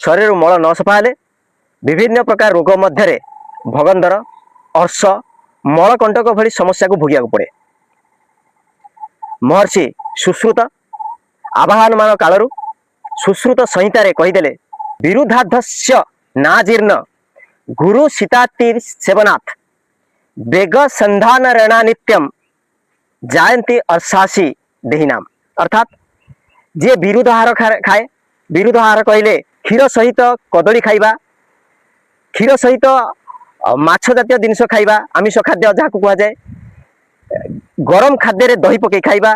शरीर मल न सफा हेले विभिन्न प्रकार रोग मध्य भगंदर अर्श मलकंटक भली समस्या को भोगिया पड़े। महर्षि सुश्रुत आवाहन मान कालू सुश्रुत संहितार कहीदेले विरुद्धाधस्य नाजीर्ण गुरु सीतातिर सेवनाथ बेग संधान रणा नित्यम जायंती अर्शासी देहीनाम। अर्थात जे विरुद्ध आहार खाए, विरुद्ध आहार कहले क्षीर सहित कदली खाइबा, क्षीर सहित माछ जातीय जिनस खाइबा, आमिष खाद्य जहाँ को कहुए, गरम खाद्य दही पकई खाइबा,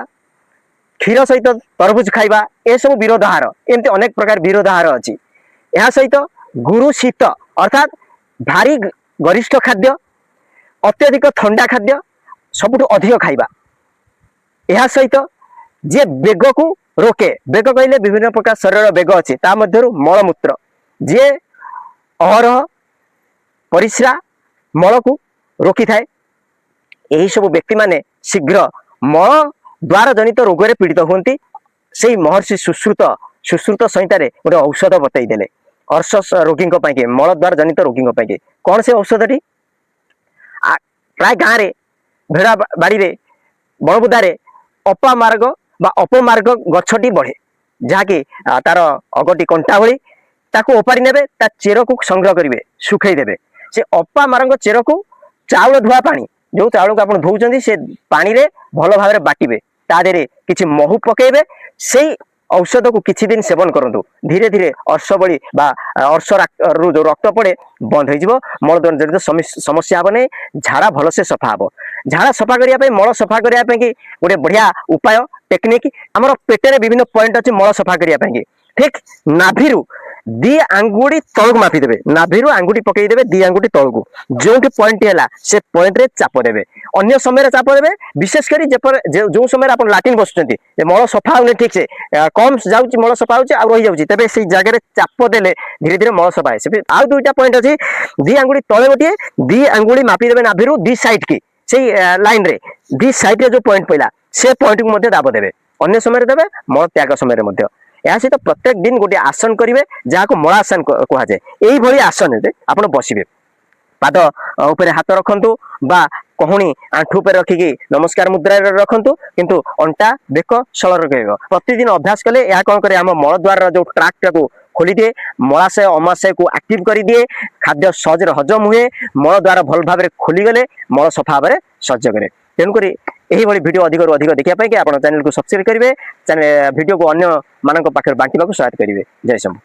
क्षीर सहित तरबुज खाइबा, ए सब विरोध आहार। एमती अनेक प्रकार विरोध आहार अच्छी। यह सहित गुरु शीत अर्थात भारी गरिष्ठ खाद्य, अत्यधिक ठंडा खाद्य सबुठ अधिक खाइबा। यह सहित जे बेग को रोके, बेग कहले विभिन्न प्रकार शरीर बेग अच्छी, ता मध्यरु मलमूत्र जे अहरह परिस्रा मल को रोकी थाए, यही सब व्यक्ति माने शीघ्र मल द्वार जनित रोग रे पीड़ित होती। से महर्षि सुश्रुत संहितार गोटे औषध बतई देले अर्श रोगी मल द्वार जनित रोगी कौन से औषधटी प्राय गाँव में भेड़ा बाड़ी बणबुदारे अपामार्ग बा अपमार्ग गछटी बढ़े, जहाँकि तार अगटी कंटा भली ताको ओपाड़ी नेबे, ता चेर को संग्रह करेंगे, सुखई देबे। से अपामार्ग चेर को चाउल धुआ पानी जो चाउल को आप धोउछंती से पानी रे भल भाव बाटिबे, ता देरे किछि महू पकेबे, से औषध को किछि दिन सेवन करंतु, धीरे धीरे अर्श बड़ी बा अर्श रु जो रक्त पड़े बंद हो मलद्वार जनित समस्या हे नहीं, झाड़ा भलसे सफा हे। झाड़ा सफा करने मल सफा करने की गोटे बढ़िया उपाय टेक्निक आमर पेटे विभिन्न पॉइंट अच्छे मल सफा करने। ठीक नाभिरु दी आंगुठी तलक मापिदेवे, नाभिरु आंगुठी पकईदेवे दी आंगुठी तलक जो पॉइंट है से पॉइंट रे चाप देवे, अन्य समय चाप देवे। विशेषकर जो समय आप लाट्रिन बसुँच मल सफा होने ठीक से कम जाऊँच मल सफा हो रही जाऊँगी, तेज से जगह चाप देले धीरे धीरे मल सफा है। आउ दुईटा पॉइंट अच्छी, दी आंगुठी तले गोटे, दी आंगुठी मापिदेवे नाभिरु दी साइड की से लाइन रे दी साइड रे जो पॉइंट पड़ा से पॉइंट को दाब देवे, अन्य समय देवे मल त्याग समय। यह सहित प्रत्येक दिन गोटे आसन करेंगे जहाँ को मलासन कहुए, यही आसन आप बसवे, पाद ऊपर हाथ रखु बा कहूणी आंठू पर रखिकी नमस्कार मुद्रा रखु, किंतु अंटा बेक सल रख। प्रतिदिन अभ्यास कले यह कौन करे, आम मलद्वार जो ट्राक्ट को खोली दिए, मलाशय अमाशय को एक्टिव कर दिए, खाद्य सहज हजम हुए, मलद्वार भल भाव खोली गले मल सफा भाव सह्य करे। तेणुक यही वीडियो अधिक अधिक देखा कि आप चैनल को सब्सक्राइब करेंगे, वीडियो को अन्य मान पाखे बांटा सहायता करेंगे। जय शंभु।